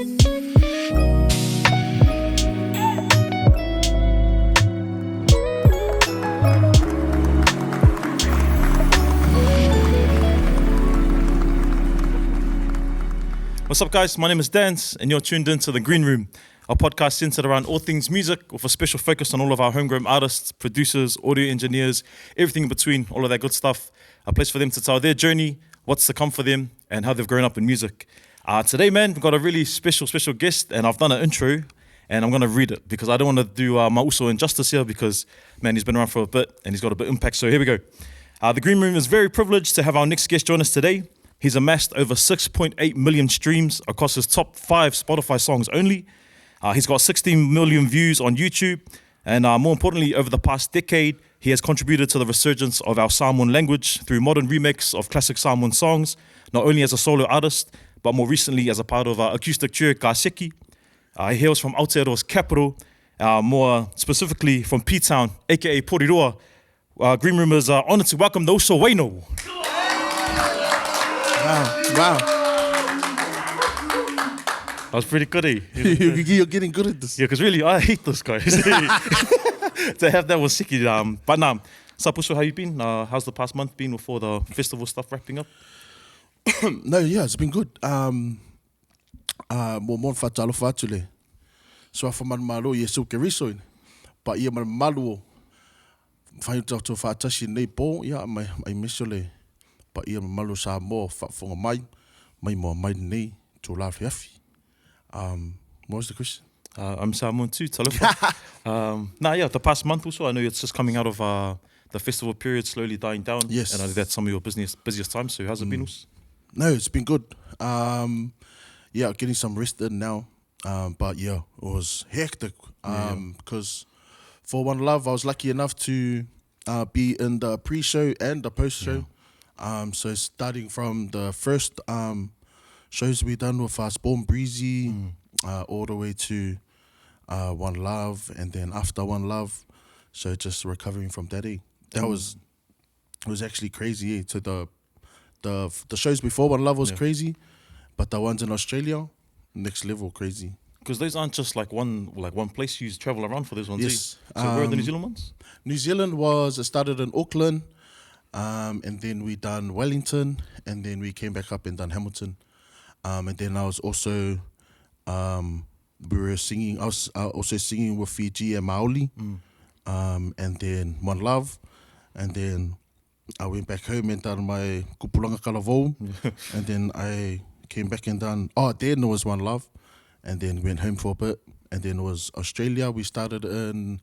What's up, guys? My name is Dance, and you're tuned into the Greenroom, our podcast centered around all things music, with a special focus on all of our homegrown artists, producers, audio engineers, everything in between, all of that good stuff. A place for them to tell their journey, what's to come for them, and how they've grown up in music. Today, man, we've got a really special guest, and I've done an intro, and I'm going to read it because I don't want to do my uso injustice here because, man, he's been around for a bit, and he's got a bit of impact, so here we go. The Greenroom is very privileged to have our next guest join us today. He's amassed over 6.8 million streams across his top 5 Spotify songs only. He's got 16 million views on YouTube. And more importantly, over the past decade, he has contributed to the resurgence of our Samoan language through modern remakes of classic Samoan songs, not only as a solo artist, but more recently as a part of acoustic trio Kaseki. He hails from Aotearoa's capital, more specifically from P-Town, aka Poriroa. Greenroom is honoured to welcome the Uso Wayno. Wow. That was pretty good, eh? You're getting good at this. Yeah, because really, I hate this guy. To have that was sicky. But Sapuso, how you been? How's the past month been before the festival stuff wrapping up? No, yeah, it's been good. Mo whatalo fatule. So afa man malo ye so kerisoin. But ye man malo fai to fatashi nei po ya mai misole. But ia malo sa mo whafonga mai mo mai nei to laugh yafi. What was the question? I'm Samoan too, talofa. The past month or so, I know it's just coming out of the festival period, slowly dying down. Yes. And I know that's some of your busiest times, so how's it been? No, it's been good. Getting some rest in now. But yeah, it was hectic. Because for One Love, I was lucky enough to be in the pre-show and the post-show. So starting from the first shows we done with Born Breezy, all the way to One Love, and then after One Love, so just recovering from that. That was actually crazy. So the shows before One Love was crazy, but the ones in Australia, next level crazy. Because those aren't just like one place. You travel around for those ones. Yes. So where are the New Zealand ones? New Zealand started in Auckland. And then we done Wellington, and then we came back up and done Hamilton. And then I was also, we were singing, I was also singing with Fiji and Maoli. And then One Love. And then I went back home and done my Kupulanga Kalavou. And then I came back and done, then there was One Love. And then went home for a bit. And then it was Australia. We started in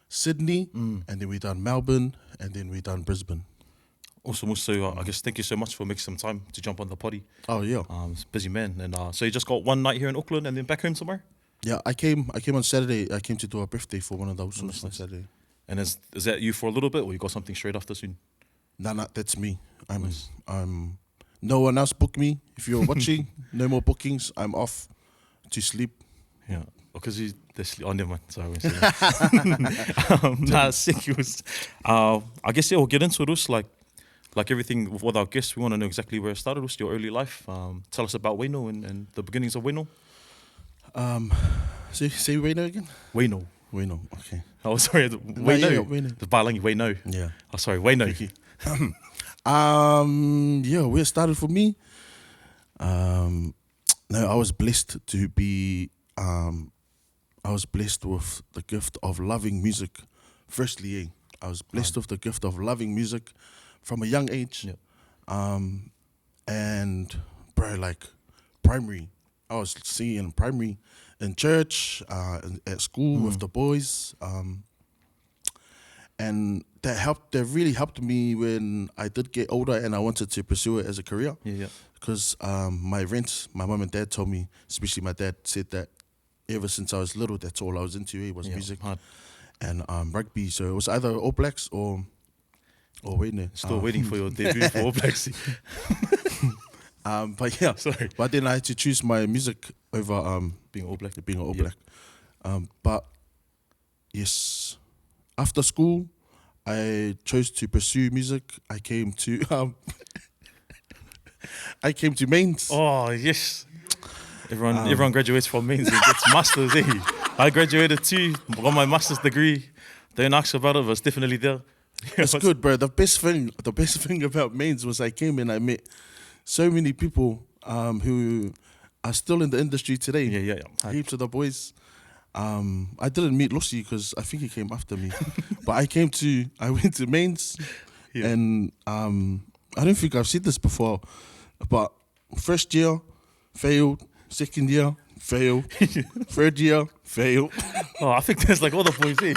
Sydney, and then we done Melbourne, and then we done Brisbane. Awesome. So I guess thank you so much for making some time to jump on the potty. Oh yeah, busy man. And so you just got one night here in Auckland and then back home somewhere? Yeah, I came on Saturday. I came to do a birthday for one of those on Saturday. And is that you for a little bit, or you got something straight after soon? Nah, that's me. I'm no one else booked me. If you're watching, no more bookings. I'm off to sleep. Yeah. Because never mind. Sorry, I won't say that. Sick. I guess we'll get into it. Like everything with our guests, we want to know exactly where it started. What's your early life? Tell us about Wayno and the beginnings of Wayno. Say Wayno again. Wayno. Okay. Oh, sorry. Wayno. Wayno. The bilingual Wayno. Yeah. Oh, sorry. Wayno. Where it started for me. No, I was blessed to be. I was blessed with the gift of loving music. Firstly, I was blessed with the gift of loving music from a young age. Yeah. And bro, like primary, I was singing in primary, in church, at school with the boys. And that really helped me when I did get older and I wanted to pursue it as a career. Yeah. Because my mom and dad told me, especially my dad said that ever since I was little, that's all I was into, was music and rugby. So it was either All Blacks or Wayno. Still waiting for your debut for All Blacks. But yeah, sorry. But then I had to choose my music over being All Black. Being an All Black. But yes, after school, I chose to pursue music. I came to Mains. Oh yes. Everyone graduates from mains and gets masters. I graduated too, got my master's degree. Don't ask about it, but it's definitely there. It's good, bro. The best thing about mains was I came in, I met so many people who are still in the industry today. Yeah. Heaps of the boys. I didn't meet Lucy because I think he came after me. But I went to mains, and I don't think I've seen this before, but first year, failed. Second year, failed. Third year, failed. Oh, I think there's like all the boys here.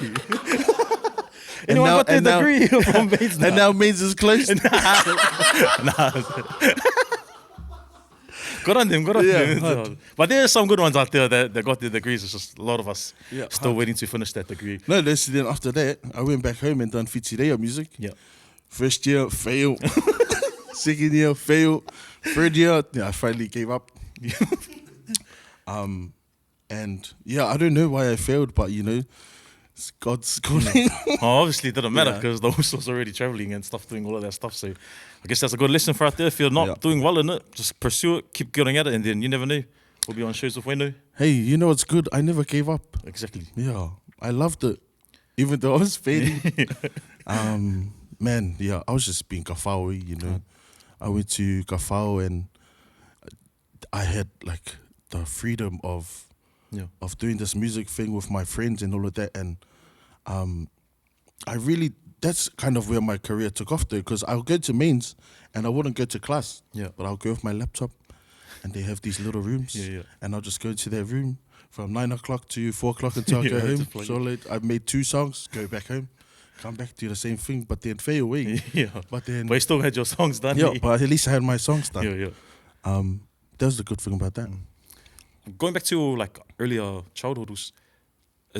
Anyone got their degree from mains now? And now mains is closed. Nah. Good on them. But there are some good ones out there that got their degrees. It's just a lot of us still waiting to finish that degree. No, then after that, I went back home and done Fitirea music. Yeah. First year, failed. Second year, failed. Third year, I finally gave up. And I don't know why I failed, but it's God's calling. Obviously, it didn't matter because the host was already traveling and stuff, doing all of that stuff. So I guess that's a good lesson for out there. If you're not doing well in it, just pursue it, keep going at it, and then you never know. We'll be on shows with Wayno. Hey, you know what's good? I never gave up. Exactly. Yeah, I loved it, even though I was failing. Man, I was just being kafao, I went to kafao and I had like the freedom of doing this music thing with my friends and all of that, and that's kind of where my career took off though, because I'll go to mains and I wouldn't go to class, but I'll go with my laptop and they have these little rooms, and I'll just go into their room from 9 o'clock to 4 o'clock until I go home. So late, I've made 2 songs, go back home, come back, do the same thing, but then fade away. But you still had your songs done. Yeah, but at least I had my songs done. That was the good thing about that. Going back to like earlier childhood, is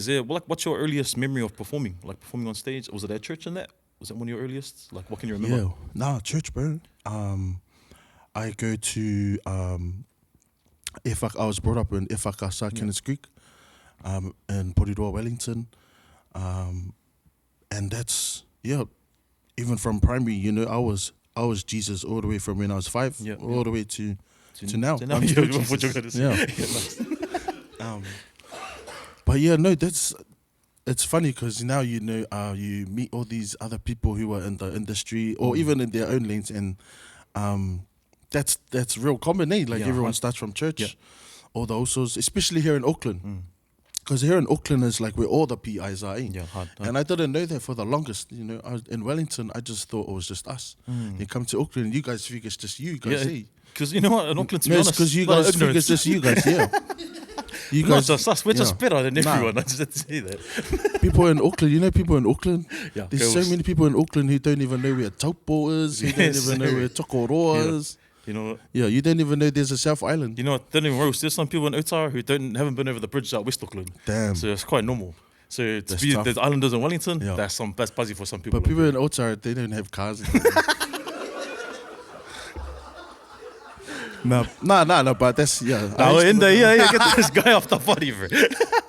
there what's your earliest memory of performing? Like performing on stage? Was it at church and that? Was that one of your earliest? Like what can you remember? Church, bro. I go to I was brought up in Ifakasa, Kenneth Creek, in Porirua, Wellington, and that's even from primary, I was Jesus all the way from when I was 5 all the way to now. What you're gonna say. But it's funny because now you meet all these other people who are in the industry or even in their own lanes, and that's real common, eh? Like everyone starts from church, all the osos, especially here in Auckland. Because here in Auckland is like where all the PIs are, eh? Hard. And I didn't know that for the longest. In Wellington, I just thought it was just us. You come to Auckland, you guys think it's just you guys, eh? Because you know what, in Auckland, to be honest, because you guys think it's just you guys, You guys, not just us, we're just better than everyone. I just had to say that. People in Auckland, there's so many people in Auckland who don't even know where Taupo is, who don't even know where Tokoroa is. You know what? Yeah, you don't even know there's a South Island. You know what? Don't even roast. There's some people in Otara who haven't been over the bridge at West Auckland. Damn. So it's quite normal. So there's islanders in Wellington. That's buzzy for some people. But people in Otara, they don't have cars. No, but that's get this guy off the body, bro.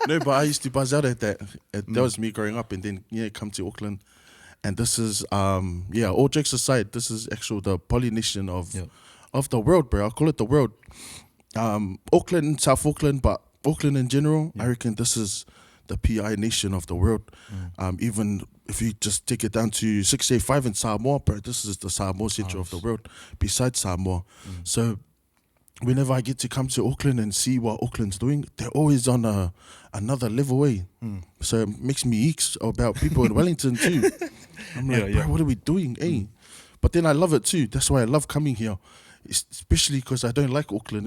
No, but I used to buzz out at that. That was me growing up, and then come to Auckland, and this is all jokes aside, this is actually the Polynesian of the world, bro. I call it the world. Auckland, South Auckland, but Auckland in general, I reckon this is the PI nation of the world. Even if you just take it down to 685 in Samoa, bro, this is the Samoa center of the world, besides Samoa. So whenever I get to come to Auckland and see what Auckland's doing, they're always on another level way. So it makes me eeks about people in Wellington too. I'm like, bro, what are we doing? But then I love it too. That's why I love coming here, especially because I don't like Auckland.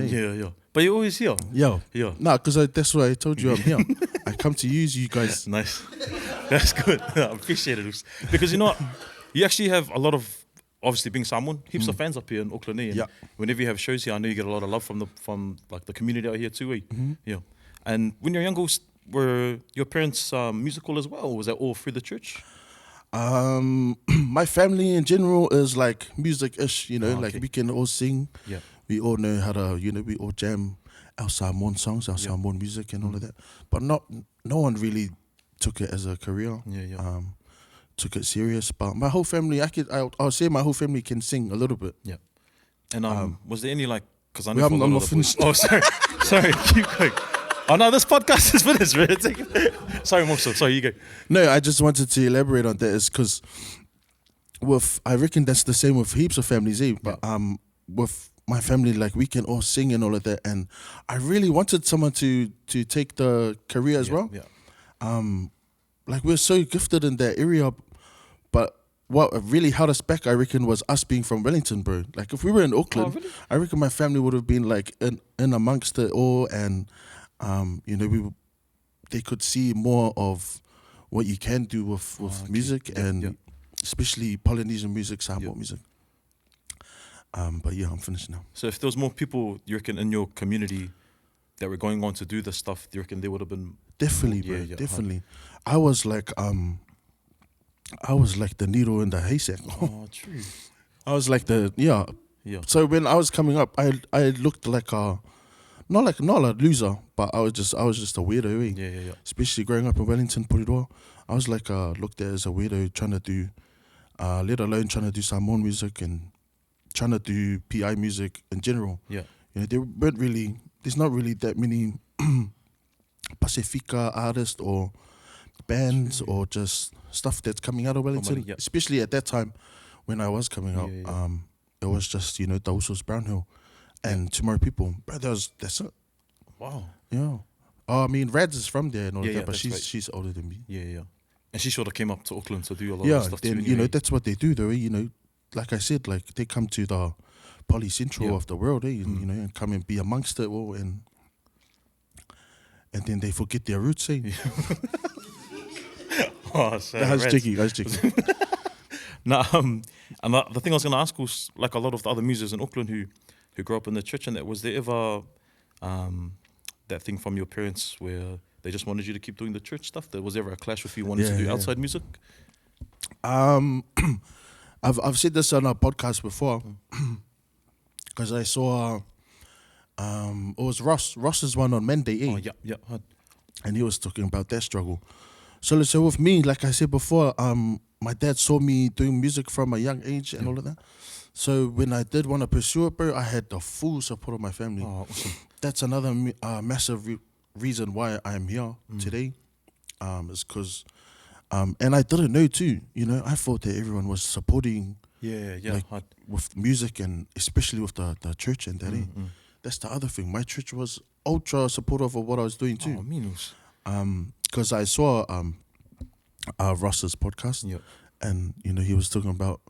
But you're always here. Nah, because that's why I told you I'm here. I come to use you guys. Nice. That's good. I appreciate it. Because you know what? You actually have a lot of, obviously being Samoan, heaps of fans up here in Auckland. And whenever you have shows here, I know you get a lot of love from like the community out here too. And when you're younger, were your parents musical as well? Or was that all through the church? My family in general is like music-ish, like we can all sing. We all know how to, we all jam our Samoan songs, our Samoan music and all of that. But no one really took it as a career. Took it serious. But my whole family, I'll say my whole family can sing a little bit. And was there any like Because I Well, know I'm for a lot not of the boys. finished. Oh, sorry. Sorry, keep going. Oh, no, this podcast is finished, man. Sorry, Mosso. Sorry, you go. No, I just wanted to elaborate on that is because I reckon that's the same with heaps of families, eh? But with my family, like we can all sing and all of that, and I really wanted someone to take the career as well. Yeah. Like we're so gifted in that area, but what really held us back, I reckon, was us being from Wellington, bro. Like if we were in Auckland, really? I reckon my family would have been like in amongst it all, and you know, they could see more of what you can do with Okay. music Yeah, and yeah. especially Polynesian music, Samoa music. But yeah, I'm finished now. So if there was more people, you reckon, in your community that were going on to do this stuff, do you reckon they would have been... Definitely, Yeah, bro. yeah, Definitely. I was like the needle in the haystack. Oh, true. I was like Yeah. So when I was coming up, I looked like not a loser, but I was just a weirdo, eh? Yeah. Especially growing up in Wellington, Puridoa. I was like looked at as a weirdo trying to do, let alone trying to do Samoan music and trying to do PI music in general. Yeah. You know, there's not really that many Pacifica artists or bands or just stuff that's coming out of Wellington, yeah. especially at that time when I was coming out. Yeah. It was just, you know, Tausos Brownhill and Tomorrow People. Bro, that's it. Wow. Yeah. Oh, I mean, Rads is from there and all Yeah, that, yeah, but that's right. she's older than me. Yeah. And she sort of came up to Auckland to do a lot Yeah, of stuff then, too. you know, anyway. that's what they do though, eh? You know, like I said, like they come to the polycentral of the world, eh? And, you know, and come and be amongst it all and then they forget their roots, eh? Oh, so I was Reds. joking. Now, and the thing I was going to ask was, like a lot of the other musicians in Auckland who grew up in the church and that, was there ever that thing from your parents where they just wanted you to keep doing the church stuff? There was ever a clash with you wanting to do outside music? I've said this on a podcast before because I saw it was Ross's one on Monday, eh? Oh, yeah. And he was talking about that struggle. So with me, like I said before, my dad saw me doing music from a young age and all of that. So when I did want to pursue it, bro, I had the full support of my family. Oh, awesome. That's another massive reason why I'm here today. Is because, and I didn't know too. You know, I thought that everyone was supporting, Yeah. like with music and especially with the church and that. That's the other thing. My church was ultra supportive of what I was doing too. Oh, means. Because I saw Ross's podcast, and you know he was talking about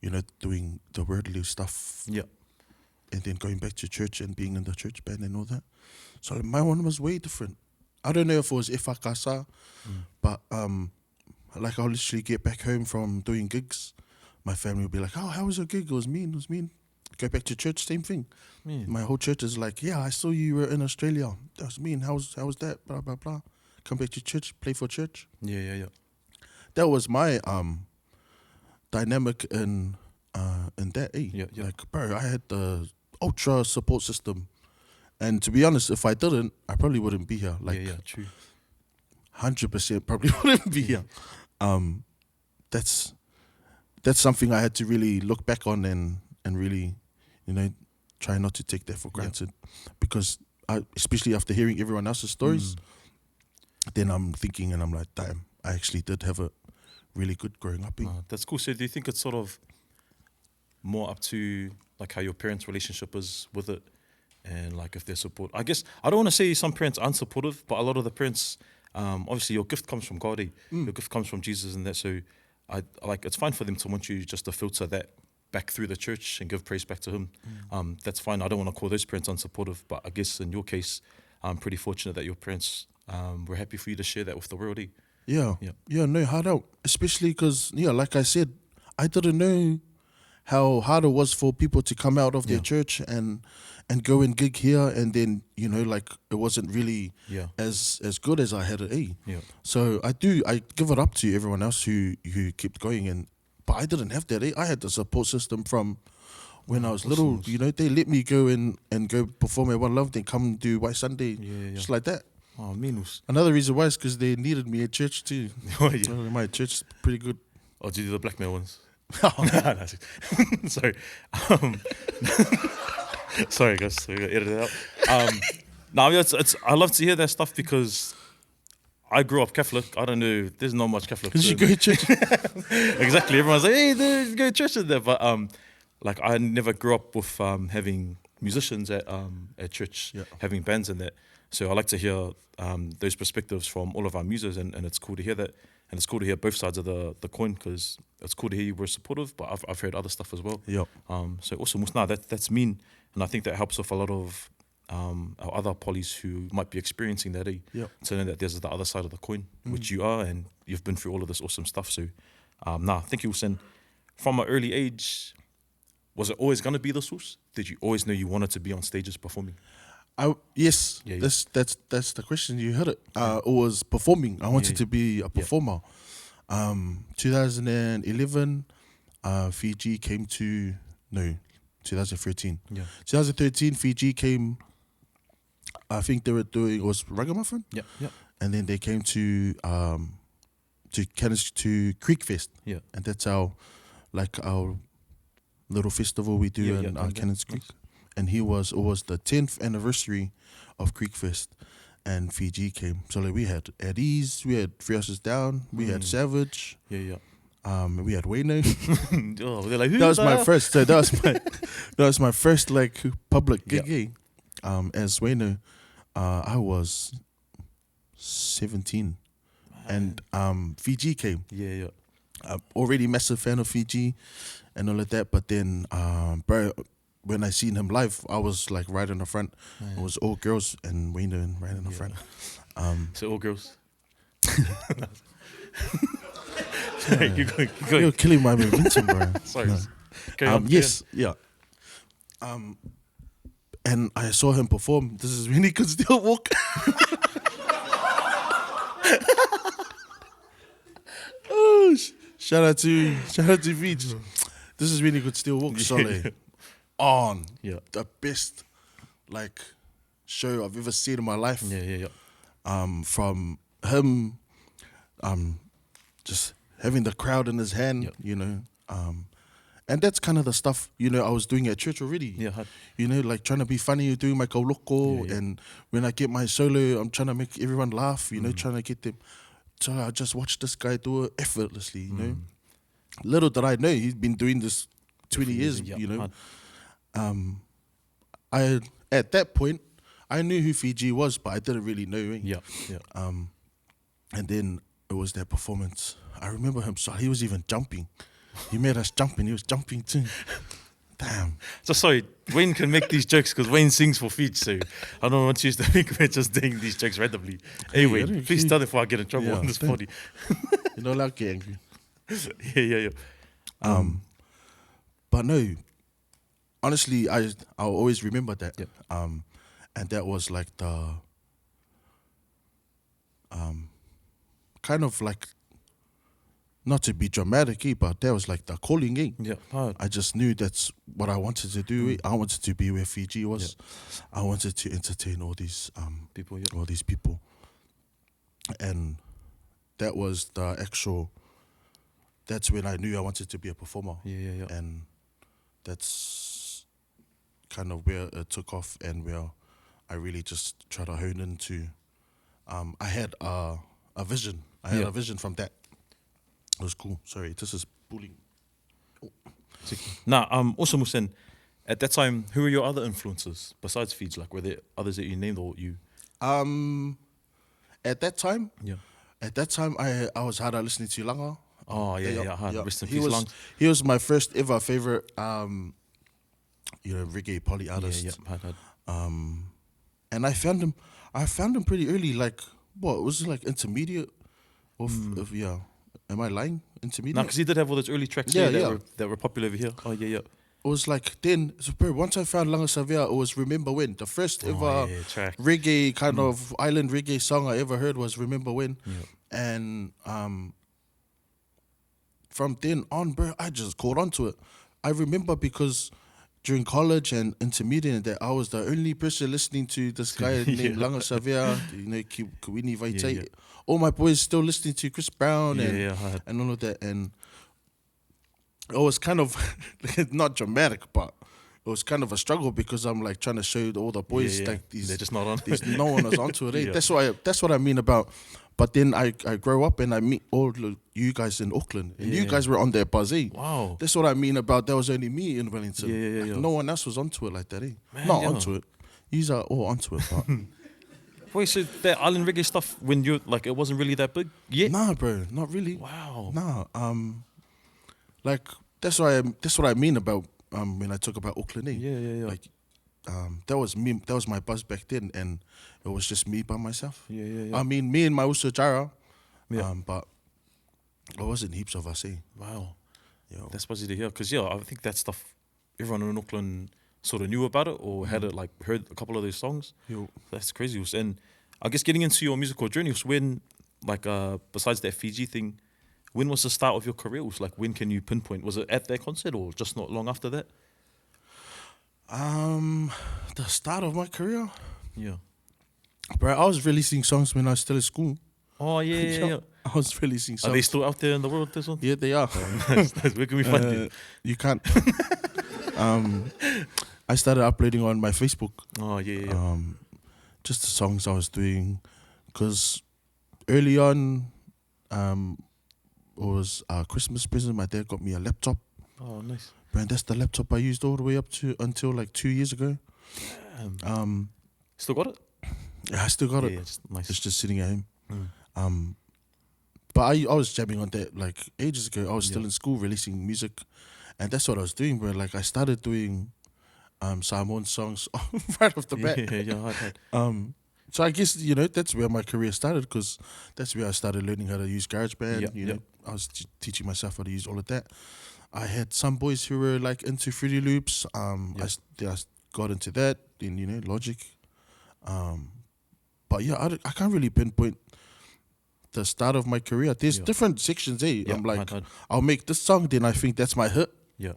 you know, doing the worldly stuff, and then going back to church and being in the church band and all that. So my one was way different. I don't know if it was Ifakasa, but like I'll literally get back home from doing gigs, my family would be like, "Oh, how was your gig? It was mean. Go back to church, same thing. My whole church is like, "Yeah, I saw you were in Australia. That was mean. How was that? Blah blah blah. Come back to church, play for church." Yeah. That was my dynamic in that. Yeah. Like, bro, I had the ultra support system, and to be honest, if I didn't, I probably wouldn't be here. Like, Yeah, true. 100% probably wouldn't be here. That's something I had to really look back on and really, you know, try not to take that for granted, because especially after hearing everyone else's stories, then I'm thinking and I'm like, damn, I actually did have a really good growing up. That's cool. So do you think it's sort of more up to like how your parents' relationship is with it and like if they're support? I guess I don't want to say some parents aren't supportive, but a lot of the parents, obviously your gift comes from God, your gift comes from Jesus and that. So I like, it's fine for them to want you just to filter that back through the church and give praise back to him. That's fine. I don't want to call those parents unsupportive, but I guess in your case, I'm pretty fortunate that your parents were happy for you to share that with the world. Yeah, no, hard out. Especially because, like I said, I didn't know how hard it was for people to come out of their church and go and gig here, and then, you know, like it wasn't really as good as I had it. So I give it up to everyone else who kept going, but I didn't have that. I had the support system from when I was little. You know, they let me go and go perform at One Love, then come and do White Sunday, just like that. Oh, menos. Another reason why is because they needed me at church too. My church is pretty good. Oh, do you do the blackmail ones? No, sorry. Um, sorry, guys. So we gotta edit it out. No, yeah, I love to hear that stuff because I grew up Catholic. I don't know. There's not much Catholic. Did you go to church? Exactly. Everyone's like, hey, there's go to church in there. But like I never grew up with having musicians at church, having bands in that. So I like to hear those perspectives from all of our musos, and it's cool to hear that. And it's cool to hear both sides of the coin because it's cool to hear you were supportive, but I've heard other stuff as well. Yep. So also, nah, that's mean. And I think that helps with a lot of our other polys who might be experiencing that, to know that there's the other side of the coin, which you are, and you've been through all of this awesome stuff. So, thank you, Wilson. From an early age, was it always going to be the source? Did you always know you wanted to be on stages performing? Yes. That's the question. You heard it. It was performing. I wanted to be a performer. 2011, Fiji came to 2013. 2013, Fiji came. I think they were doing, it was Ragamuffin. And then they came to Creek Fest. And that's our little festival we do in Cannons Creek. And it was the 10th anniversary of Creek Fest, and Fiji came. So like we had At Ease, we had Three Houses Down, we had Savage. We had Wayno. They're like, that was my first. So that was my first like public gig. As Wayno, I was 17, and Fiji came. I'm already massive fan of Fiji, and all of that. But then, bro, when I seen him live, I was like right in the front. It was all girls and Wayno right in the front. So all girls. Sorry, you're killing my momentum, bro. Sorry. No. Yes, yeah. And I saw him perform. This is when he could still walk. Oh, shout out to Beach. This is when he could still walk. Solid. On the best like show I've ever seen in my life. From him, just having the crowd in his hand, you know, and that's kind of the stuff, you know, I was doing at church already. You know, like trying to be funny, doing my kauloko, and when I get my solo, I'm trying to make everyone laugh, you know, trying to get them. So I just watched this guy do it effortlessly, you know. Little did I know he's been doing this 20 years, you know. I at that point I knew who Fiji was, but I didn't really know. And then it was that performance. I remember him. So he was even jumping. He made us jump, and he was jumping too. Damn. So sorry, Wayne can make these jokes because Wayne sings for Fiji. So I don't want you to think we're just doing these jokes randomly. Anyway, please tell them before I get in trouble on this body. You know, like get angry. But no. Honestly, I'll always remember that. And that was like the kind of like, not to be dramatic, but that was like the calling in. I just knew that's what I wanted to do. I wanted to be where Fiji was. I wanted to entertain all these people. And that was the actual, that's when I knew I wanted to be a performer. And that's kind of where it took off, and where I really just tried to hone into. I had a vision. I had a vision from that. It was cool. Sorry, this is bullying. Also Musen, at that time, who were your other influences besides Fiji? Like, were there others that you named or you? At that time, I was hard listening to Langa. Rest in peace, Lang. He was my first ever favorite, reggae poly artist. And I found him pretty early. Like, what was it, like intermediate? Am I lying? Intermediate? No, because he did have all those early tracks that were popular over here. It was like then, so bro, once I found Langa Savia, it was Remember When. The first ever reggae kind of island reggae song I ever heard was Remember When. And from then on, bro, I just caught on to it. I remember because during college and intermediate that I was the only person listening to this guy named Langa Savia, Kawini Vaitai. All my boys still listening to Chris Brown and all of that. And it was kind of not dramatic, but it was kind of a struggle because I'm like trying to show all the boys like these. They're just not on. No one was onto it. Eh? Yeah. That's what I mean about. But then I grow up and I meet all of you guys in Auckland, and you guys were on their buzz. Eh? Wow. That's what I mean about. There was only me in Wellington. Yeah. No one else was onto it like that. Eh? Man, not yeah. onto it. Yous are all onto it, but Wait, so that island reggae stuff when you're like it wasn't really that big yet? nah, bro, not really. Wow. Nah, like that's what I mean about when I talk about Auckland. Eh? Yeah. Like that was me. That was my buzz back then, and it was just me by myself. Yeah. I mean, me and my Uso Jara, Yeah. but it wasn't heaps of us. Eh? Wow. Yo. That's fuzzy to hear because I think that stuff everyone in Auckland sort of knew about it or had it like heard a couple of those songs. Yo. That's crazy. And I guess getting into your musical journey was when like besides that Fiji thing, when was the start of your career? Was like when can you pinpoint? Was it at that concert or just not long after that? The start of my career, Yeah. bro. I was releasing songs when I was still at school. Oh yeah. I was releasing songs. Are they still out there in the world? This one? Yeah, they are. Nice. Where can we find them? You can't. I started uploading on my Facebook. Oh yeah. Just the songs I was doing, because early on, it was a Christmas present. My dad got me a laptop. Oh nice. And that's the laptop I used all the way up to until like 2 years ago. Still got it? Yeah, I still got it. Yeah, just nice. It's just sitting at home. But I was jamming on that like ages ago. I was still in school releasing music, and that's what I was doing. Bro, like I started doing Simon songs right off the bat. Yeah. So I guess that's where my career started, because that's where I started learning how to use GarageBand. You know, I was teaching myself how to use all of that. I had some boys who were like into Fruity Loops. I got into that in Logic. But yeah, I can't really pinpoint the start of my career. There's different sections. I'm like, I'll make this song, then I think that's my hit. Yeah.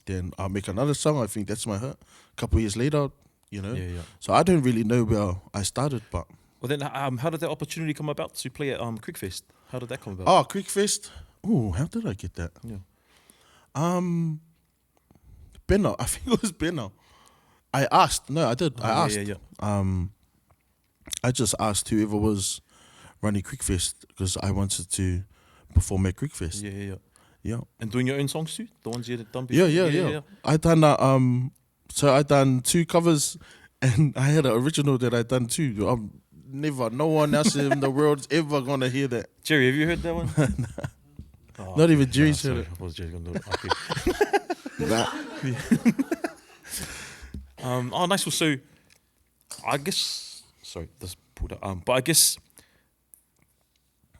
Then I'll make another song, I think that's my hit. A couple of years later, Yeah. So I don't really know where I started, but Well then, how did that opportunity come about to play at Crickfest? How did that come about? oh, Creekfest. Oh, how did I get that? Yeah. Benno. I think it was Benno. I asked. No, I did. I asked. Yeah. I just asked whoever was running Creekfest, because I wanted to perform at Creekfest. Yeah. Yeah. And doing your own songs too, the ones you had done before. Yeah. I done so I done 2 covers, and I had an original that I done too. No one else in the world's ever gonna hear that. Jerry, have you heard that one? Oh, Not even Jerry's heard it. I was Jerry gonna do it. Okay. Oh, nice. Well, so I guess this pulled out. But I guess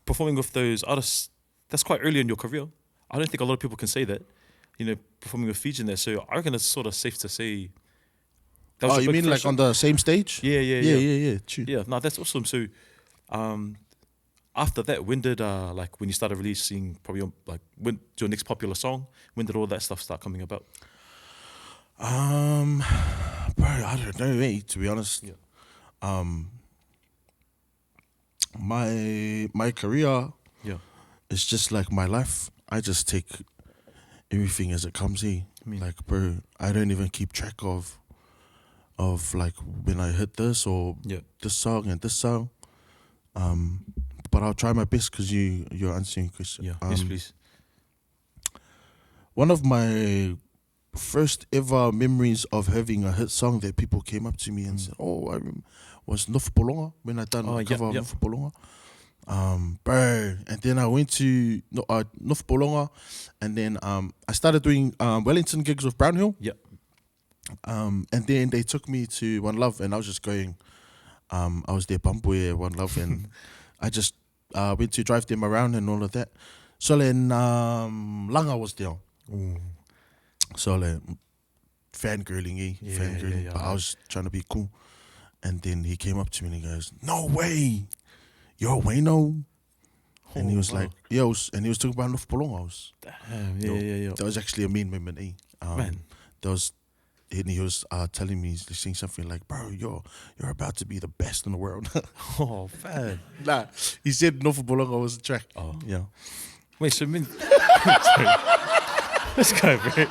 performing with those artists, that's quite early in your career. I don't think a lot of people can say that. Performing with Fiji in there. So I reckon it's sort of safe to say. That was Oh, your you big mean first like on the same stage? Yeah. True. Yeah, no, that's awesome. So, after that, when did when you started releasing probably when your next popular song? When did all that stuff start coming about? Bro, I don't know, mate, to be honest. Yeah. My career is just like my life. I just take everything as it comes. Like, bro, I don't even keep track of like when I hit this or this song and this song. But I'll try my best, because you're answering your question. Yeah, yes, please. One of my first ever memories of having a hit song that people came up to me and said, "Oh, I remember," was Nufu Polonga, when I done a cover of Nufu Polonga. Bro, and then I went to Nufu Polonga, and then I started doing Wellington gigs with Brownhill. Yeah. And then they took me to One Love, and I was just going. I was there, Bumboy, One Love, and I just went to drive them around and all of that. So then Langa was there. Ooh. So like fangirling, fangirling. Yeah. But I was trying to be cool. And then he came up to me and he goes, "No way, you're Wayno." And he was like, and he was talking about North Polonga. Yeah. That was actually a mean moment, Man. And he was telling me, he's saying something like, "Bro, you're about to be the best in the world." Oh, man. Nah, he said North Polonga was the track. Oh. Yeah. Wait, so This guy, bro.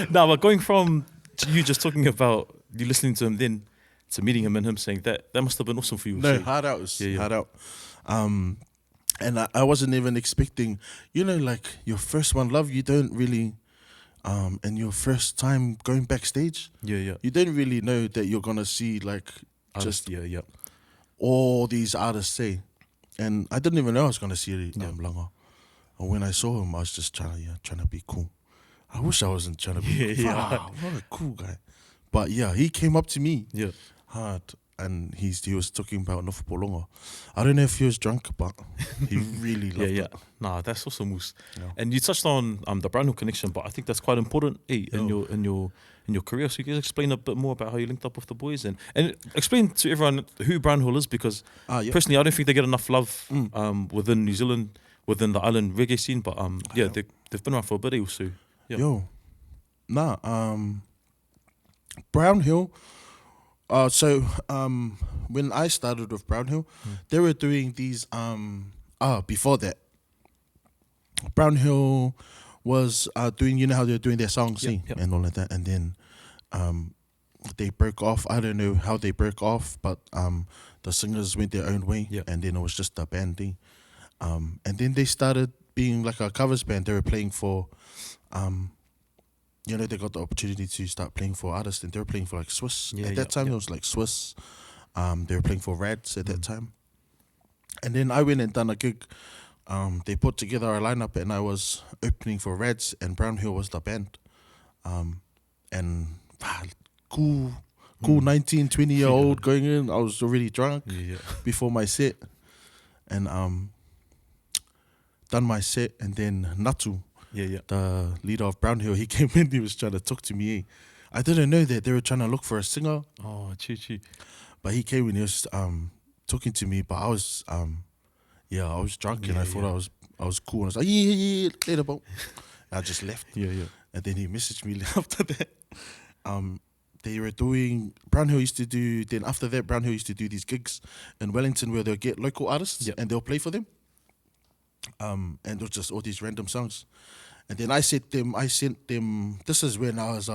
Nah, but going from you just talking about you listening to him then to meeting him and him saying that must have been awesome for you. No, so- hard out. It was Yeah. hard out. And I wasn't even expecting, like your first one love, you don't really, and your first time going backstage, Yeah. you don't really know that you're gonna see like Just just yeah. all these artists say. And I didn't even know I was gonna see Yeah. Langa. And when I saw him, I was just trying to be cool. I wish I wasn't trying to be cool. Yeah. Wow, what a cool guy. But yeah, he came up to me Yeah. hard, and he was talking about North Polonga. I don't know if he was drunk, but he really loved Yeah. it. Nah, that's awesome, Moose. Yeah. And you touched on the Brownhill connection, but I think that's quite important in your career. So you guys explain a bit more about how you linked up with the boys and explain to everyone who Brownhill is, because Yeah. personally I don't think they get enough love within New Zealand, within the island reggae scene. But they've been around for a bit also. Yeah. Yo, Brownhill. So when I started with Brownhill, they were doing these. Before that, Brownhill was doing. You know how they're doing their songs and all of that, and then they broke off. I don't know how they broke off, but the singers went their own way, and then it was just a band thing. And then they started being like a covers band. They were playing for. They got the opportunity to start playing for artists, and they were playing for like Swiss. At that time, it was like Swiss. They were playing for Rads at that time. And then I went and done a gig. They put together a lineup, and I was opening for Rads, and Brownhill was the band. Cool 19, 20-year-old going in. I was already drunk before my set. And done my set, and then Natu, the leader of Brownhill, he came in, he was trying to talk to me. I didn't know that they were trying to look for a singer. Oh, chi. But he came in, he was talking to me, but I was I was drunk, and I thought I was cool, and I was like, yeah, later, bro. I just left. And then he messaged me after that. They were doing, Brownhill used to do, then after that, Brownhill used to do these gigs in Wellington where they'll get local artists and they'll play for them. And it was just all these random songs. And then I sent them, this is when I was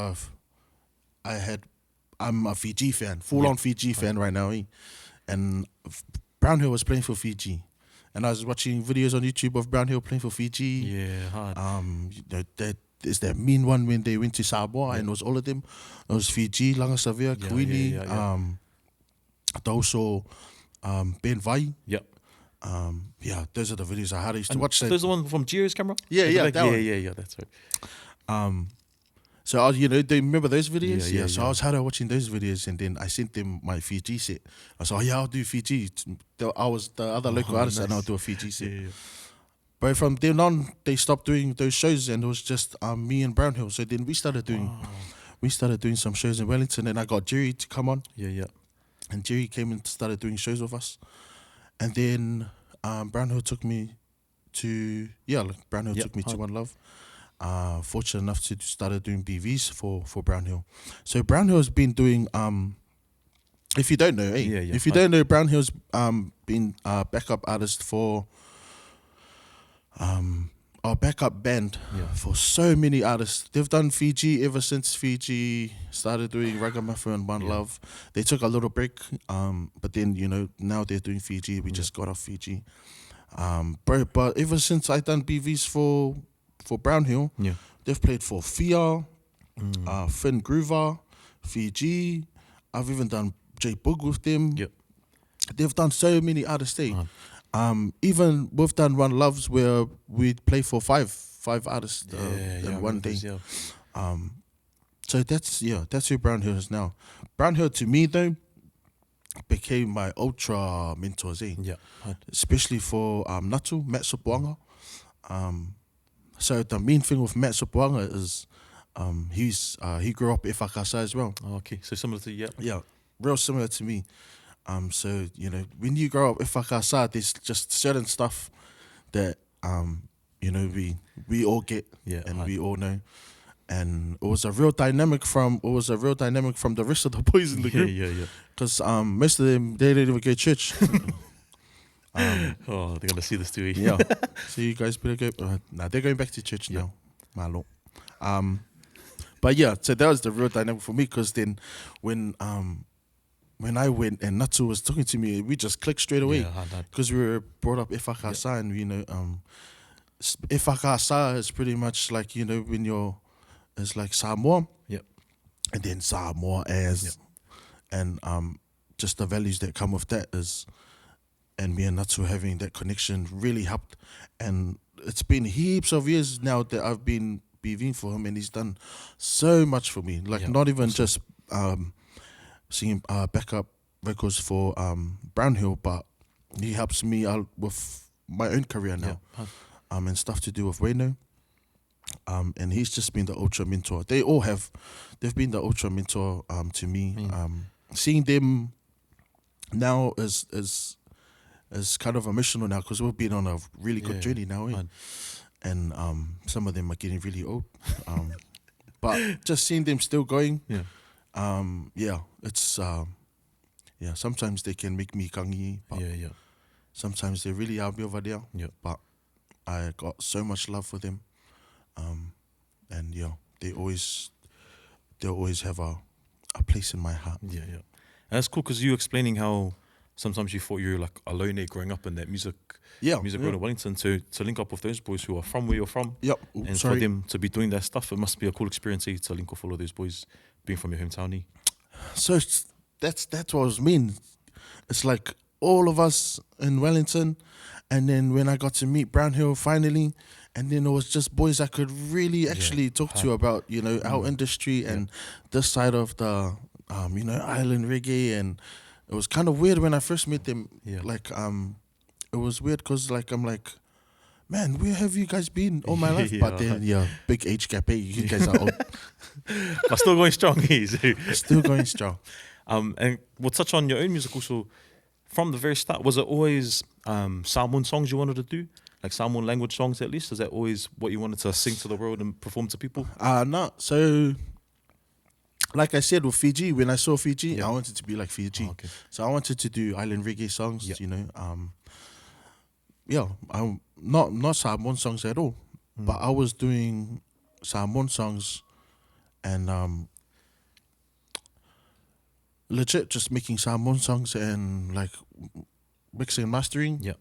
I'm a Fiji fan, full-on Fiji fan right now. And Brownhill was playing for Fiji. And I was watching videos on YouTube of Brownhill playing for Fiji. Yeah, hard. There's that mean one when they went to Samoa, and it was all of them. It was Fiji, Langasavia, Kuini, also Ben Vai. Yep. Those are the videos I used to watch. Those are the one from Gio's camera? Yeah, that one. Yeah, that's right. So I was, do you remember those videos? Yeah. So I was watching those videos, and then I sent them my Fiji set. I said, I'll do Fiji. I was the other local artist, and I'll do a Fiji set. Yeah. But from then on, they stopped doing those shows, and it was just me and Brownhill. So then we started doing some shows in Wellington, and I got Jerry to come on. Yeah. And Jerry came and started doing shows with us. And then Brownhill took me to took me to One Love. Fortunate enough to started doing BVs for Brownhill. So Brownhill has been doing if you don't know, if you don't know, Brownhill's been a backup artist for our backup band for so many artists. They've done Fiji ever since Fiji started doing Ragamuffin and One Love. They took a little break, but then now they're doing Fiji. We just got off Fiji. But ever since I done BVs for Brownhill, they've played for Fia, Finn Groover, Fiji. I've even done J Boog with them. They've done so many artists. Even we've done One Loves where we play for five artists in one day. So that's who Brownhill is now. Brownhill to me though became my ultra mentors, especially for Natu, Matt Sopoanga. So the main thing with Matt Sopoanga is he grew up Efakasa as well. Oh, okay, so similar to real similar to me. So when you grow up Efakasa, there's just certain stuff that we all get and we all know. And it was a real dynamic from the rest of the boys in the group. Because most of them, they didn't even go to church. They're gonna see this too. So you guys better go. They're going back to church now. Malo. But yeah, so that was the real dynamic for me because then when I went and Natsu was talking to me, we just clicked straight away because we were brought up Efakasa and Efakasa is pretty much like, when it's like Samoa. Yep. And then Samoa as and just the values that come with that is, and me and Natsu having that connection really helped. And it's been heaps of years now that I've been BVing for him and he's done so much for me. Like not even just singing backup records for Brownhill, but he helps me out with my own career now. And stuff to do with Wayno. And he's just been the ultra mentor. They've been the ultra mentor to me. Seeing them now is kind of emotional now because we've been on a really good journey now. And some of them are getting really old. But just seeing them still going, it's sometimes they can make me kangi, but sometimes they really are me over there. But I got so much love for them. And they always have a place in my heart. And that's cool because you explaining how sometimes you thought you were like alone growing up in that music world in Wellington, to link up with those boys who are from where you're from. For them to be doing that stuff, it must be a cool experience to link with all of those boys being from your hometown. So that's what it means. It's like all of us in Wellington, and then when I got to meet Brownhill finally, and then it was just boys I could really actually talk to about, our industry and this side of the, island reggae. And it was kind of weird when I first met them. Like, it was weird because, like, I'm like, man, where have you guys been all my life? But then, big age gap, you guys are old. But still going strong, Still going strong. And we'll touch on your own music also. From the very start, was it always Samoan songs you wanted to do? Like Samoan language songs at least? Is that always what you wanted to sing to the world and perform to people? No. So, like I said with Fiji, when I saw Fiji, I wanted to be like Fiji. So I wanted to do island reggae songs, I'm not Samoan songs at all. But I was doing Samoan songs and legit just making Samoan songs and like mixing and mastering.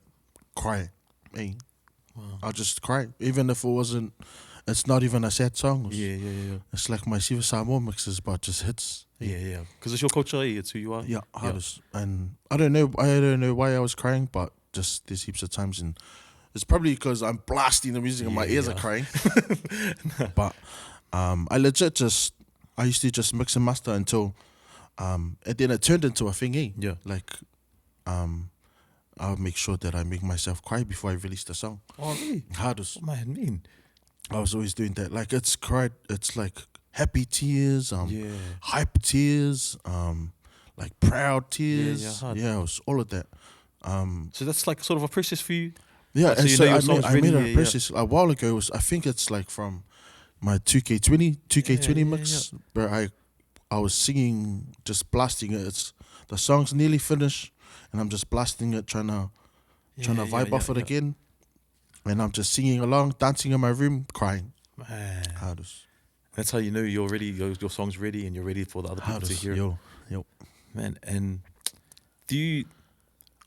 Cry. Hey. Wow. I'll just cry. Even if it's not even a sad song. It's like my Siva Samoan mixes, but just hits. Because it's your culture, it's who you are. Hardest. And I don't know why I was crying, but just there's heaps of times, and it's probably because I'm blasting the music and my ears are crying. But I used to just mix and master until and then it turned into a thing, Like I'll make sure that I make myself cry before I release the song. Oh, really? Hardest. What I mean? I was always doing that. Like it's like happy tears, hype tears, like proud tears. It was all of that. So that's like sort of a process for you? Yeah, so I made a process a while ago. I think it's like from my 2K20 mix, where I was singing, just blasting it. The song's nearly finished, and I'm just blasting it, trying to vibe off it again. And I'm just singing along, dancing in my room, crying. Man. Hardest. That's how you know you're ready, your song's ready, and you're ready for the other people to hear it. Yo. Man, and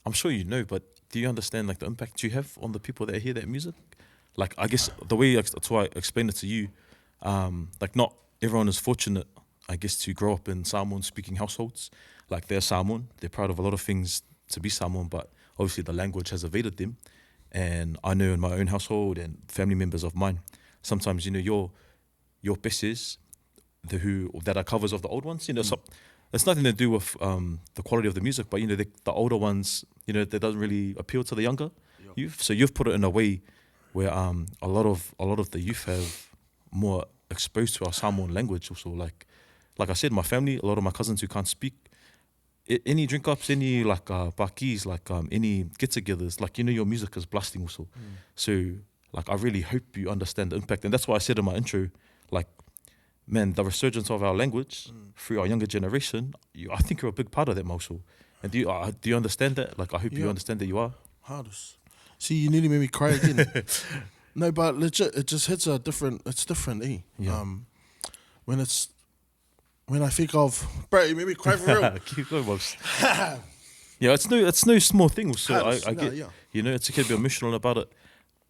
I'm sure you know, but do you understand like the impact you have on the people that hear that music? Like, I guess the way that's why I explained it to you, like not everyone is fortunate, I guess, to grow up in Samoan speaking households. Like they're Samoan, they're proud of a lot of things to be Samoan, but obviously the language has evaded them. And I know in my own household and family members of mine, sometimes, your peses, that are covers of the old ones, so it's nothing to do with the quality of the music, but the older ones, that doesn't really appeal to the younger youth. So you've put it in a way where a lot of the youth have more exposed to our Samoan language. Also, like I said, my family, a lot of my cousins who can't speak, any drink ups, any like pakis, like any get-togethers, like your music is blasting also. So like I really hope you understand the impact, and that's why I said in my intro, like, man, the resurgence of our language through our younger generation, I think you're a big part of that, Marshall. And do you understand that? Like, I hope you understand that you are. Hardest. See, you nearly made me cry again. No, but legit, it just hits a different. It's different, eh? Yeah. When I think of, bro, you made me cry for real. Keep going, Bobs. Yeah, it's no small thing. So I No, get, yeah. you know, it's okay to be emotional about it.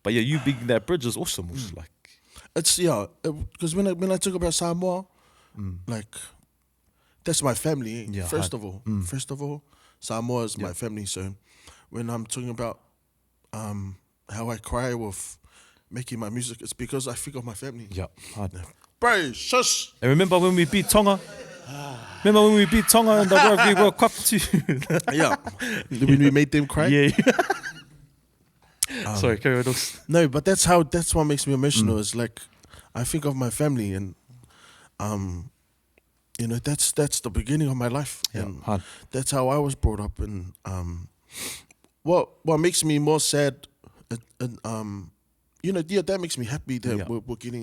But yeah, you being that bridge is awesome. Also, like, It's because when I talk about Samoa, like that's my family. Eh? Yeah, First hard. of all, Samoa is my family. So when I'm talking about how I cry with making my music, it's because I think of my family. yeah, hard. Bro, shush. And remember when we beat Tonga? Remember when we beat Tonga in the Rugby World Cup too? Yeah, when we made them cry. Yeah. Sorry, carry on. No, but that's what makes me emotional. Is like I think of my family, and you know, that's the beginning of my life, Yeah, and hard. that's how I was brought up. And what makes me more sad, you know, yeah, that makes me happy that Yeah.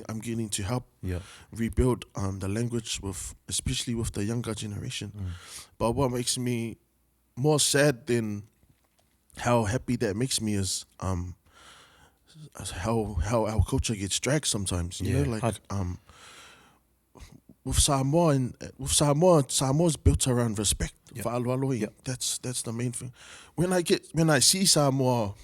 I'm getting to help Yeah. rebuild the language especially with the younger generation. But what makes me more sad than how happy that makes me is how our culture gets dragged sometimes. You know, like hard. with Samoa's built around respect for Alualohi. Yeah. That's the main thing. When I see Samoa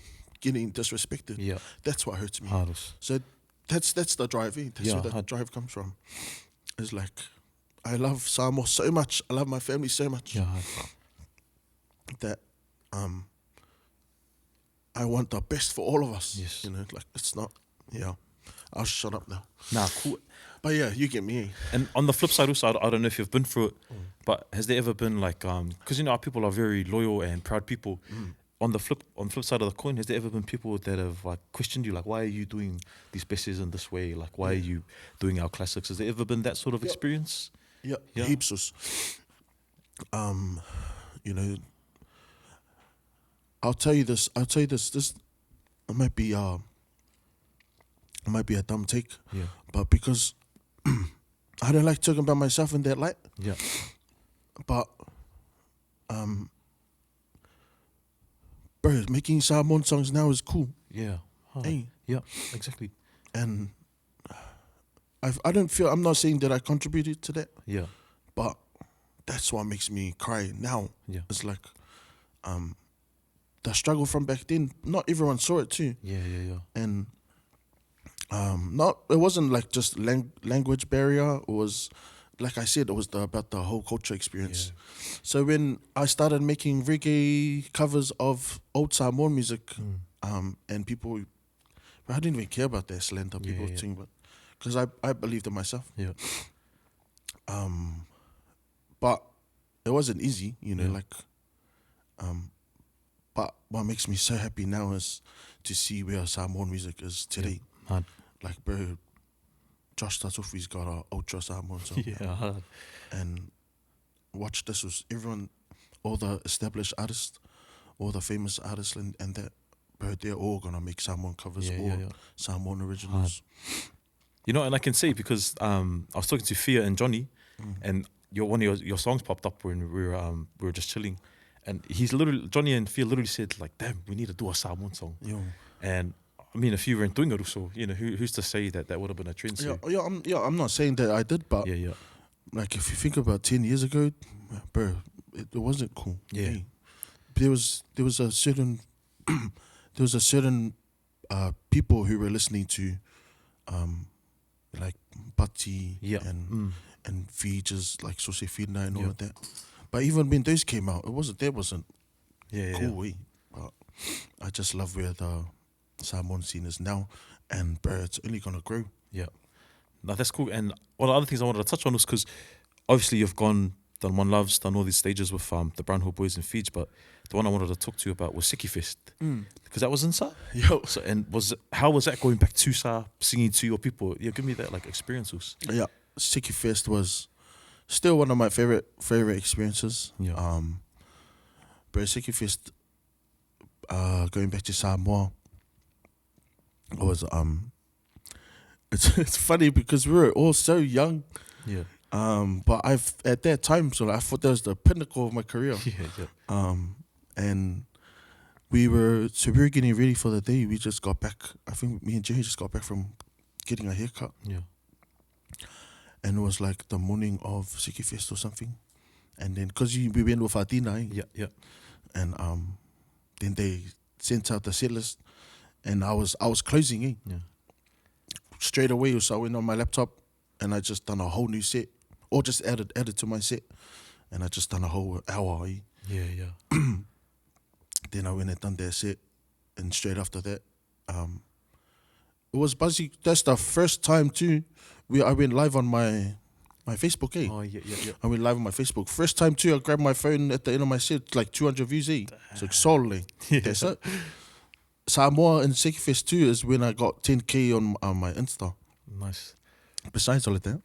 getting disrespected, that's what hurts me. Hard. So that's the drive. Eh? That's where the drive comes from. It's like I love Samoa so much. I love my family so much Yeah, hard. that I want the best for all of us. Yes. You know, like it's not. Yeah, I'll shut up now. Nah, cool. But yeah, you get me. And on the flip side also, I don't know if you've been through it, but has there ever been like, because you know our people are very loyal and proud people. On the flip side of the coin, has there ever been people that have like questioned you, like, why are you doing these pieces in this way? Like, why are you doing our classics? Has there ever been that sort of experience? Yeah, Yeah. heaps. You know, I'll tell you this. This might be a dumb take, Yeah. but because I don't like talking about myself in that light. Yeah. But bro, making Samoan songs now is cool, Yeah. Hard. Hey. Yeah. Exactly. and I'm not saying that I contributed to that, Yeah. but that's what makes me cry now. Yeah. It's like the struggle from back then. Not everyone saw it too, Yeah. and it wasn't like just language barrier. It was, like I said, it was about the whole culture experience. So when I started making reggae covers of old Samoan music, and people, I didn't even care about their slander. People sing, but because I believed in myself. Yeah. But it wasn't easy, you know. Yeah. Like, but what makes me so happy now is to see where Samoan music is today. Hard. Like, bro, Josh Tatufi's got a ultra Samoan song. Yeah. Hard. And watch this was everyone, all the established artists, all the famous artists, and that, bro, they're all gonna make Samoan covers or Samoan originals. You know, and I can say because I was talking to Fia and Johnny, and one of your songs popped up when we were just chilling, and Johnny and Fia literally said like, "Damn, we need to do a Samoan song." Yo. And I mean, if you weren't doing it, also, you know, who's to say that would have been a trend? So, I'm not saying that I did, but yeah. like if you think about 10 years ago, bro, it wasn't cool. Yeah. Hey, there was a certain people who were listening to like Patti and features like Sose Fina and all of that. But even when those came out, it wasn't cool. Eh? But I just love where the Samoan scene is now, and bro, it's only gonna grow. Yeah. No, that's cool. And one of the other things I wanted to touch on was because obviously you've done One Loves, done all these stages with the Brown Hill Boys and Feeds, but the one I wanted to talk to you about was Siki Fest. Because that was in Sa. Yo. So, and how was that going back to Sa, singing to your people? Yeah, give me that like experiences. Yeah, Siki Fest was still one of my favorite experiences. Yeah. But Siki Fest, going back to Samoa, was it's funny because we were all so young. Yeah. But at that time, so I thought that was the pinnacle of my career. Yeah. And we were getting ready for the day. We just got back. I think me and Jerry just got back from getting a haircut, Yeah. and it was like the morning of Siki Fest or something. And then, because we went with our dinner, Yeah. Yeah. and then they sent out the set list, and I was closing, Yeah. straight away. So I went on my laptop, and I just done a whole new set, or just added to my set, and I just done a whole hour. Yeah. Yeah. Then I went and done their set, and straight after that, it was basically, that's the first time too. I went live on my Facebook, Oh, yeah. Yeah. Yeah. I went live on my Facebook. First time too, I grabbed my phone at the end of my set, like 200 views, So solely. Yeah. That's it. Samoa and Seki Fest too is when I got 10K on my Insta. Nice. Besides all of that,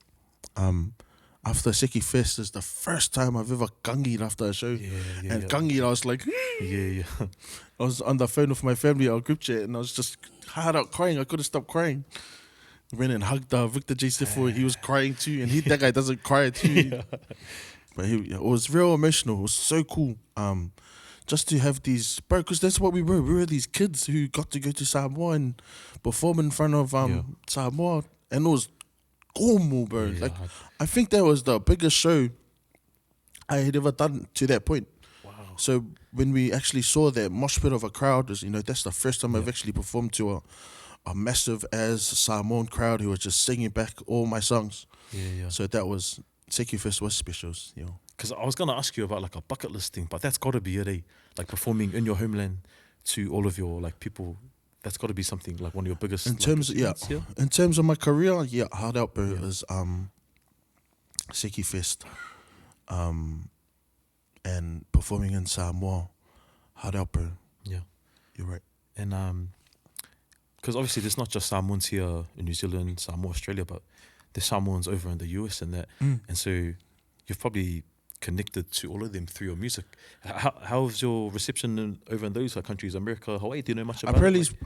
after Seki Fest is the first time I've ever gangied after a show. Yeah. Yeah. And yeah. gangied, I was like, Yeah. Yeah. I was on the phone with my family, our group chat, and I was just hard out crying. I couldn't stop crying. Went and hugged Victor J. Stifo. He was crying too, and that guy doesn't cry too. Yeah. But it was real emotional. It was so cool. Just to have these, bro, because that's what we were. We were these kids who got to go to Samoa and perform in front of Samoa, and it was cool, bro. Yeah. Like, I think that was the biggest show I had ever done to that point. Wow. So when we actually saw that mosh pit of a crowd, that's the first time I've actually performed to a massive as Samoan crowd who was just singing back all my songs. Yeah. Yeah. So that was, Seki Fest was special, Because I was going to ask you about like a bucket list thing, but that's got to be it, eh? Like performing in your homeland to all of your like people. That's got to be something like one of your biggest. In terms of my career, hard out, bro, is Seki Fest, and performing in Samoa, hard out, bro. Yeah. You're right. And because obviously there's not just Samoans here in New Zealand, Samoa, Australia, but there's Samoans over in the US and that. And so you've probably connected to all of them through your music. How's your reception over in those countries, America, Hawaii? Do you know much about it?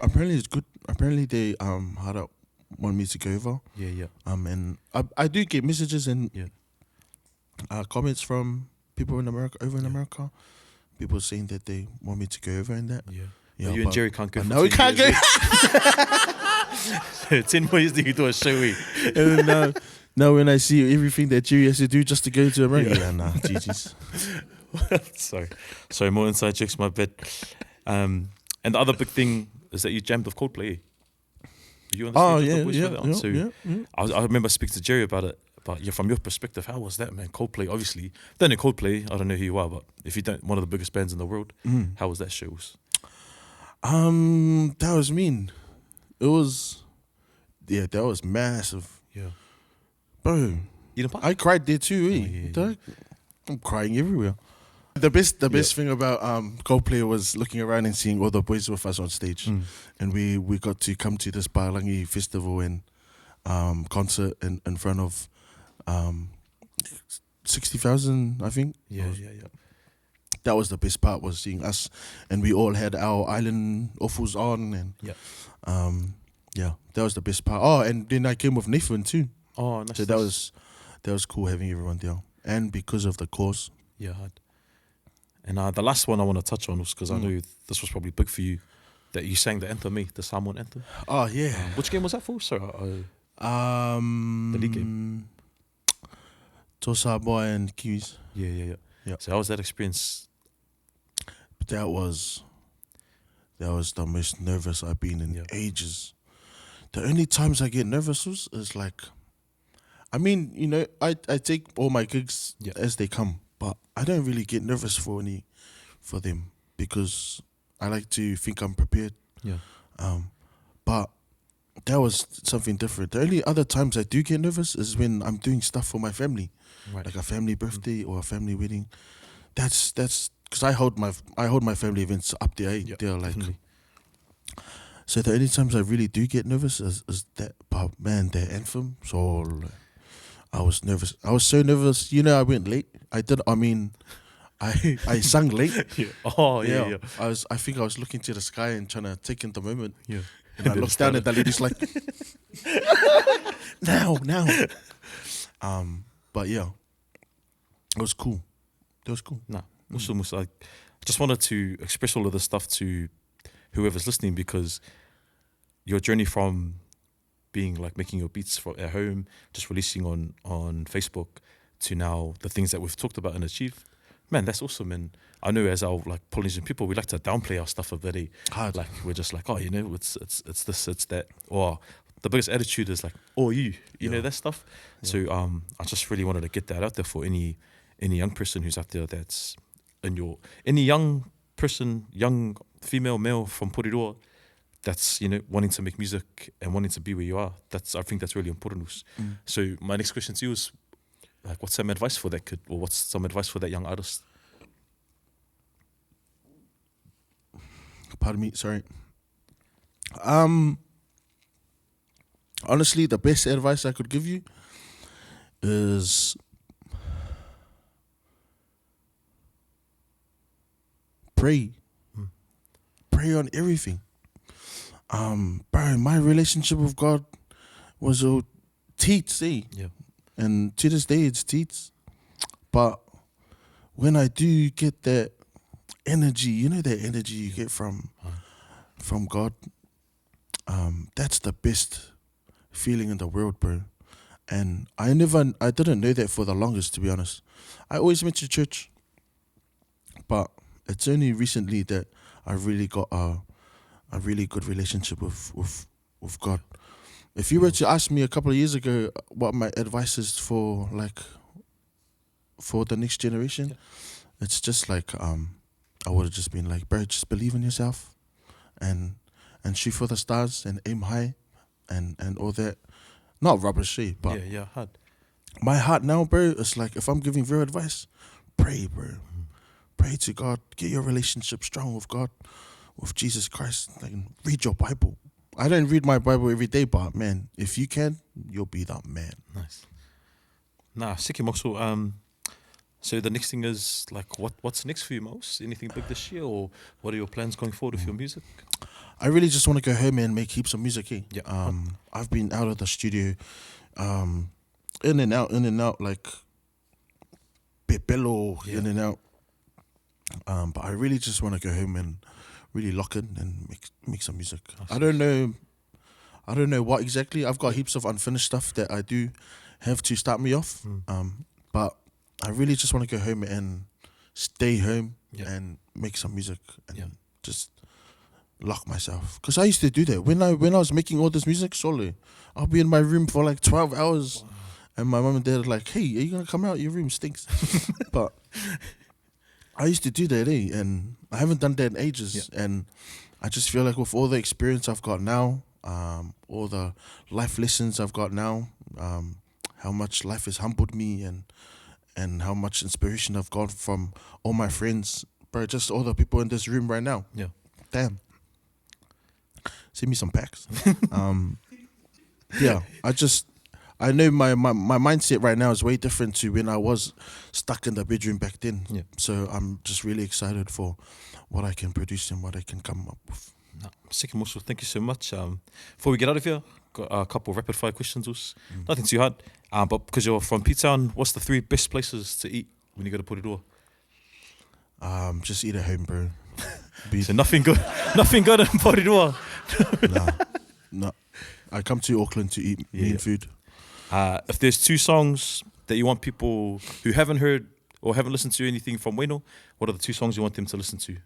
Apparently it's good. Apparently they hard out want me to go over. Yeah, yeah. And I do get messages and Yeah. comments from people in America, America. People saying that they want me to go over and that. Yeah. Yeah, But you and Jerry can't go. No, we can't go. 10 more years you do a show. And now when I see everything that Jerry has to do just to go to America, nah, GG's. Sorry, more inside jokes, my bad. And the other big thing is that you jammed with Coldplay. Were you on the stage with the boys for that one? So I remember speaking to Jerry about it. But from your perspective, how was that, man? Coldplay, obviously. Don't know Coldplay, I don't know who you are, but if you don't, one of the biggest bands in the world, how was that show? That was mean. It was, that was massive. Yeah. Bro, I cried there too, yeah. I'm crying everywhere. The best thing about Coldplay was looking around and seeing all the boys with us on stage. And we got to come to this Palangi festival and concert in front of 60,000, I think. Yeah. That was the best part, was seeing us, and we all had our island offals on, and that was the best part. Oh, and then I came with Nathan too. Oh, nice. So that was cool having everyone there, and because of the cause. Yeah. And the last one I want to touch on was because I knew this was probably big for you, that you sang the anthem, the Samoan anthem. Oh yeah. Which game was that for? Sorry. The league game. Tosa Boy and Kiwis. Yeah. So how was that experience? That was the most nervous I've been in ages. The only times I get nervous is like, I mean, I take all my gigs as they come, but I don't really get nervous for them because I like to think I'm prepared. Yeah. But that was something different. The only other times I do get nervous is when I'm doing stuff for my family, like a family birthday or a family wedding. That's because I hold my family events up there. They're like, so the only times I really do get nervous is that. But man, the anthem. So I was nervous. I was so nervous. I went late. I sang late. Oh yeah. I think I was looking to the sky and trying to take in the moment. Yeah. And I looked down at the ladies like, now. But yeah, it was cool. Nah, also like just wanted to express all of this stuff to whoever's listening, because your journey from being like making your beats at home, just releasing on Facebook, to now the things that we've talked about and achieved, man, that's awesome. And I know as our like Polynesian people, we like to downplay our stuff a bit. Hard. Like we're just like, oh, it's this, it's that, or the biggest attitude is like, oh, you know, that stuff. Yeah. So I just really wanted to get that out there for any young person who's out there that's any young person, young female, male from Porirua, that's, you know, wanting to make music and wanting to be where you are. I think that's really important. So my next question to you is, like, what's some advice for that kid, or what's some advice for that young artist? Pardon me, sorry. Honestly, the best advice I could give you is pray. Pray on everything. Bro, my relationship with God was a teats, eh? Yeah. And to this day, it's teats. But when I do get that energy, you know, that energy you get from God, that's the best feeling in the world, bro. And I didn't know that for the longest, to be honest. I always went to church, but it's only recently that I really got a really good relationship with God. If you were to ask me a couple of years ago what my advice is for the next generation, it's just like I would have just been like, bro, just believe in yourself and shoot for the stars and aim high and all that. Not rubbish, but hard. My heart now, bro, it's like, if I'm giving real advice, pray, bro. Pray to God. Get your relationship strong with God, with Jesus Christ. Like, read your Bible. I don't read my Bible every day, but man, if you can, you'll be that man. Nice. Nah, Siki Moxo. So the next thing is, like, what's next for you, Mos? Anything big this year, or what are your plans going forward with your music? I really just want to go home and make heaps of music, eh? Yeah. I've been out of the studio, in and out, like Pepelo, in and out. But I really just want to go home and really lock in and make some music. I don't know what exactly. I've got heaps of unfinished stuff that I do have to start me off. But I really just want to go home and stay home and make some music and just lock myself. Because I used to do that when I was making all this music solo. I'll be in my room for like 12 hours. Wow. And my mom and dad are like, hey, are you going to come out? Your room stinks. But I used to do that, eh? And I haven't done that in ages. Yeah. And I just feel like with all the experience I've got now, all the life lessons I've got now, how much life has humbled me and how much inspiration I've got from all my friends, bro, just all the people in this room right now. Yeah. Damn. Send me some packs. Yeah, I know my mindset right now is way different to when I was stuck in the bedroom back then. Yeah. So I'm just really excited for what I can produce and what I can come up with. Second, Mosul, thank you so much. Before we get out of here, got a couple of rapid fire questions. Nothing too hard. But because you're from P-Town, what's the 3 best places to eat when you go to Porirua? Just eat at home, bro. So nothing good in Porirua? No. I come to Auckland to eat mean food. If there's 2 songs that you want people who haven't heard or haven't listened to anything from Wayno, what are the 2 songs you want them to listen to?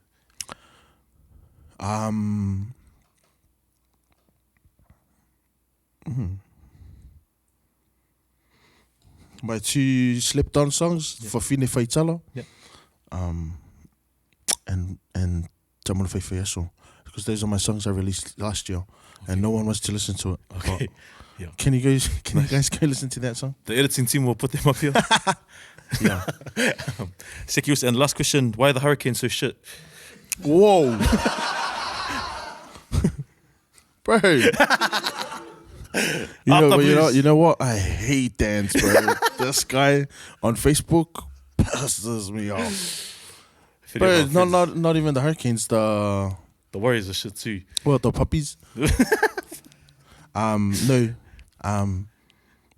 My 2 slept on songs for Fine Faitala. Yeah. And Tamuna Faifayaso. Because those are my songs I released last year. And no one wants to listen to it. Okay. Yeah. Can you guys go listen to that song? The editing team will put them up here. Yeah. Sekius, and last question, why are the Hurricanes so shit? Whoa. Bro. You know what? I hate dance, bro. This guy on Facebook pisses me off. Bro, not even the Hurricanes, the Warriors are shit too. Well, the puppies. No.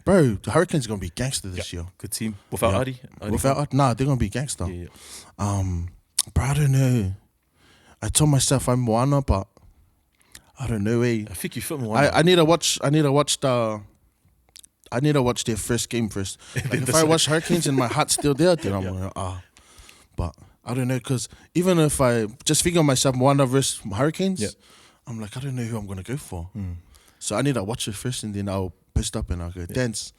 Bro, the Hurricanes are gonna be gangster this year. Good team. Without Adi? Without Adi? Nah, they're gonna be gangster. Yeah. Bro, I don't know. I told myself I'm Moana, but I don't know. I think you fit Moana. I need to watch their first game first. Like if I watch Hurricanes and my heart's still there, then I'm like, But I don't know, because even if I just think of myself Moana versus Hurricanes, I'm like, I don't know who I'm gonna go for. So I need to watch it first, and then I'll post up and I'll go dance.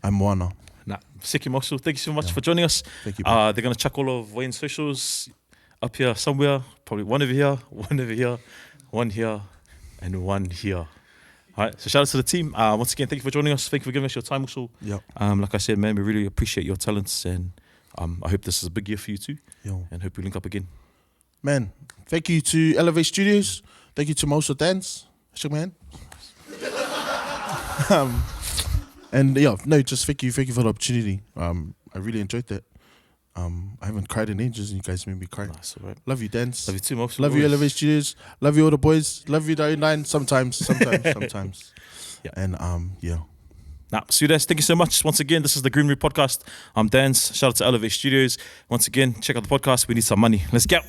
I'm Moana. Nah, Siki Mosul, thank you so much for joining us. Thank you, bro. They're gonna chuck all of Wayne's socials up here somewhere. Probably one over here, one over here, one here, and one here. All right, so shout out to the team. Once again, thank you for joining us. Thank you for giving us your time, Mosul. Yep. Like I said, man, we really appreciate your talents, and I hope this is a big year for you too. Yo. And hope we link up again. Man, thank you to Elevate Studios. Thank you to Mosul Dance. Shake my hand. And just thank you for the opportunity. I really enjoyed that. I haven't cried in ages, and you guys made me cry. That's all right. Love you, Dance. Love you too, Mosul. Love you, Elevate Studios. Love you, all the boys. Love you, Diary 9. Sometimes. Yeah. And Nah, students, thank you so much. Once again, this is the Greenroom podcast. I'm Dance. Shout out to Elevate Studios. Once again, check out the podcast. We need some money. Let's go.